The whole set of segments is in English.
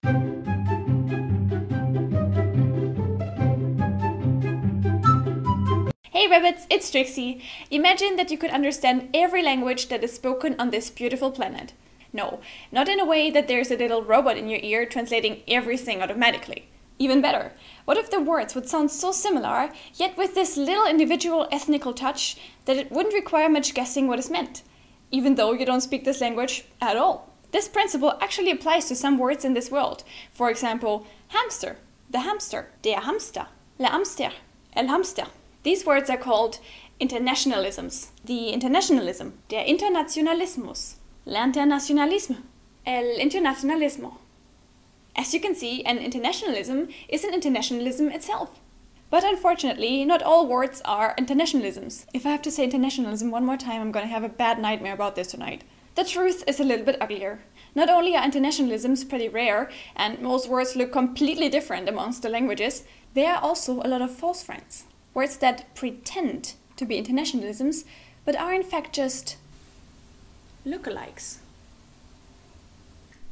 Hey rabbits, it's Trixie. Imagine that you could understand every language that is spoken on this beautiful planet. No, not in a way that there's a little robot in your ear translating everything automatically. Even better, what if the words would sound so similar, yet with this little individual ethnical touch, that it wouldn't require much guessing what is meant, even though you don't speak this language at all? This principle actually applies to some words in this world. For example, hamster, the hamster, der Hamster, le Hamster, el Hamster. These words are called internationalisms. The internationalism, der Internationalismus, l'Internationalisme, el Internationalismo. As you can see, an internationalism is an internationalism itself. But unfortunately, not all words are internationalisms. If I have to say internationalism one more time, I'm gonna have a bad nightmare about this tonight. The truth is a little bit uglier. Not only are internationalisms pretty rare, and most words look completely different amongst the languages, there are also a lot of false friends. Words that pretend to be internationalisms, but are in fact just lookalikes.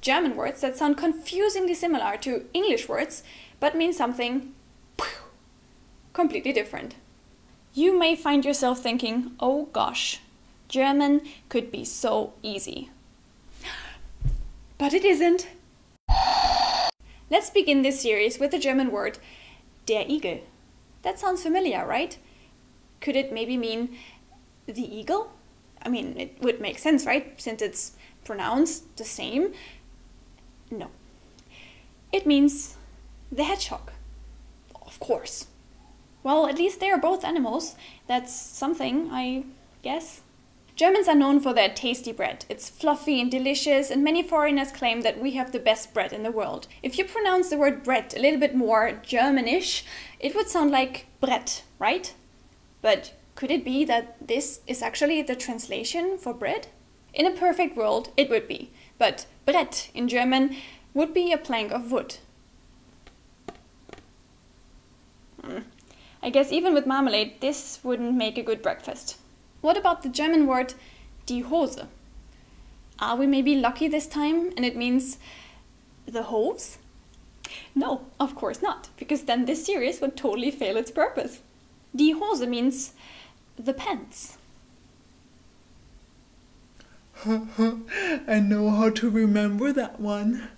German words that sound confusingly similar to English words, but mean something completely different. You may find yourself thinking, oh gosh, German could be so easy. But it isn't. Let's begin this series with the German word der Igel. That sounds familiar, right? Could it maybe mean the eagle? I mean, it would make sense, right? Since it's pronounced the same. No. It means the hedgehog. Of course. Well, at least they are both animals. That's something, I guess. Germans are known for their tasty bread. It's fluffy and delicious, and many foreigners claim that we have the best bread in the world. If you pronounce the word bread a little bit more Germanish, it would sound like Brett, right? But could it be that this is actually the translation for bread? In a perfect world, it would be. But Brett in German would be a plank of wood. I guess even with marmalade, this wouldn't make a good breakfast. What about the German word die Hose? Are we maybe lucky this time and it means the hose? No, of course not, because then this series would totally fail its purpose. Die Hose means the pants. I know how to remember that one,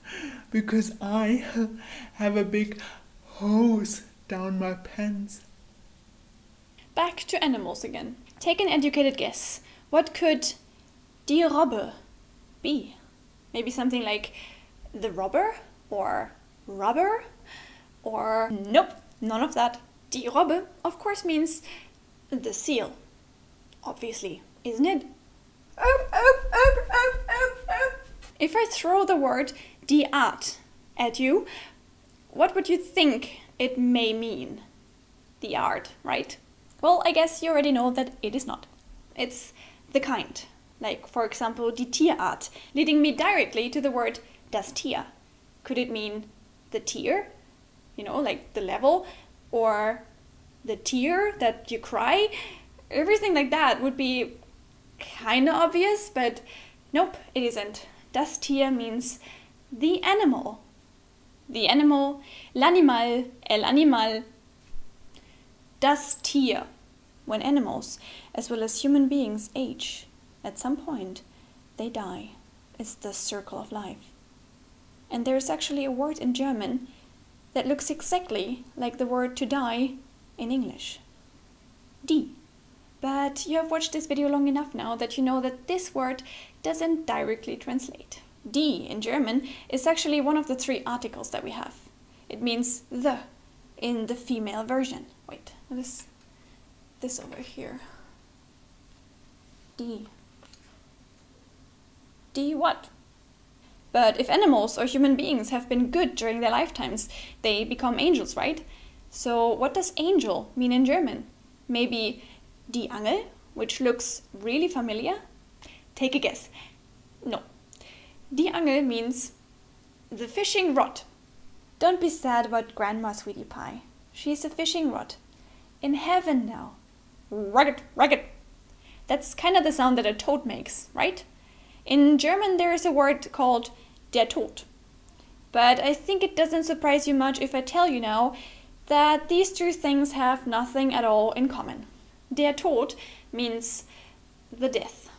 because I have a big hose down my pants. Back to animals again. Take an educated guess. What could die Robbe be? Maybe something like the robber or rubber? Or nope, none of that. Die Robbe, of course, means the seal. Obviously, isn't it? If I throw the word die Art at you, what would you think it may mean? The art, right? Well, I guess you already know that it is not. It's the kind. Like, for example, die Tierart, leading me directly to the word das Tier. Could it mean the tier? You know, like the level? Or the tear that you cry? Everything like that would be kinda obvious, but nope, it isn't. Das Tier means the animal. The animal, l'animal, el animal. Das Tier. When animals, as well as human beings, age, at some point, they die. It's the circle of life. And there's actually a word in German that looks exactly like the word to die in English. Die. But you have watched this video long enough now that you know that this word doesn't directly translate. Die in German is actually one of the three articles that we have. It means the in the female version. Wait, what is this over here? Die. Die what? But if animals or human beings have been good during their lifetimes, they become angels, right? So what does angel mean in German? Maybe die Angel, which looks really familiar? Take a guess. No. Die Angel means the fishing rod. Don't be sad about Grandma Sweetie Pie. She's a fishing rod. In heaven now. Racket, racket. That's kind of the sound that a toad makes, right? In German there is a word called der Tod. But I think it doesn't surprise you much if I tell you now that these two things have nothing at all in common. Der Tod means the death.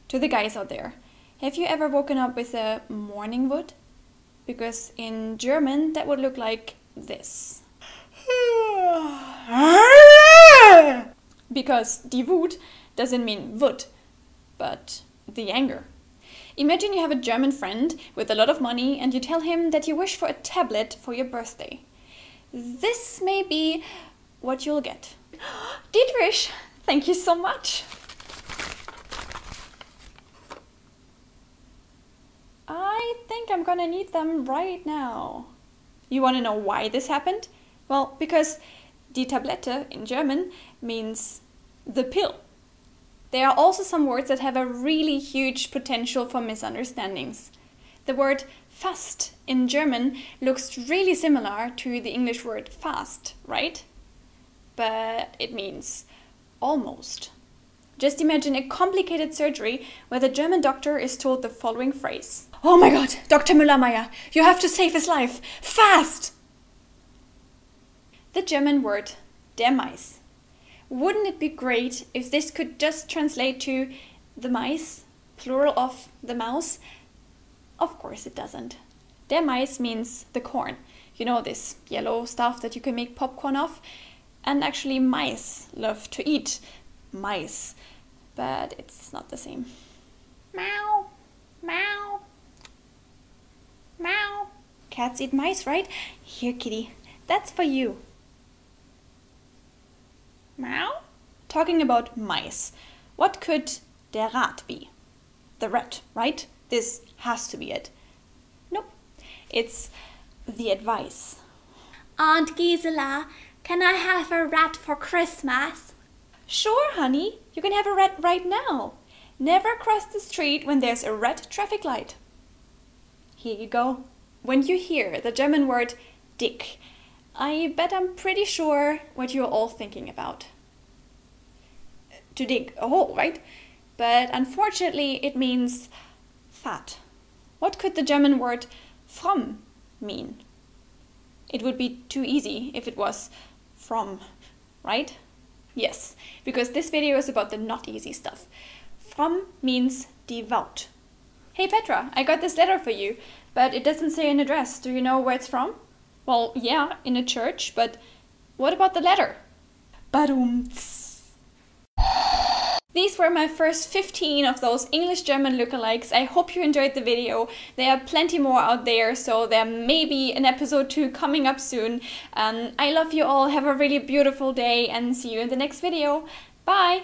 To the guys out there, have you ever woken up with a morning wood? Because in German that would look like this. Because die Wut doesn't mean wood, but the anger. Imagine you have a German friend with a lot of money and you tell him that you wish for a tablet for your birthday. This may be what you'll get. Dietrich, thank you so much. I think I'm gonna need them right now. You wanna know why this happened? Well, because die Tablette in German means the pill. There are also some words that have a really huge potential for misunderstandings. The word fast in German looks really similar to the English word fast, right? But it means almost. Just imagine a complicated surgery where the German doctor is told the following phrase. Oh my God, Dr. Müller-Meyer, you have to save his life, fast! The German word der Mais. Wouldn't it be great if this could just translate to the mice, plural of the mouse? Of course it doesn't. Der Mais means the corn. You know, this yellow stuff that you can make popcorn of? And actually mice love to eat mice, but it's not the same. Meow, meow, meow. Cats eat mice, right? Here, kitty, that's for you. Meow? Talking about mice, what could der Rat be? The rat, right? This has to be it. Nope, it's the advice. Aunt Gisela, can I have a rat for Christmas? Sure, honey, you can have a rat right now. Never cross the street when there's a red traffic light. Here you go. When you hear the German word dick, I bet I'm pretty sure what you're all thinking about. To dig a hole, right? But unfortunately it means fat. What could the German word fromm mean? It would be too easy if it was from, right? Yes, because this video is about the not easy stuff. Fromm means devout. Hey Petra, I got this letter for you, but it doesn't say an address. Do you know where it's from? Well, yeah, in a church, but what about the letter? Badumts. These were my first 15 of those English-German lookalikes. I hope you enjoyed the video. There are plenty more out there, so there may be an episode 2 coming up soon. I love you all. Have a really beautiful day and see you in the next video. Bye!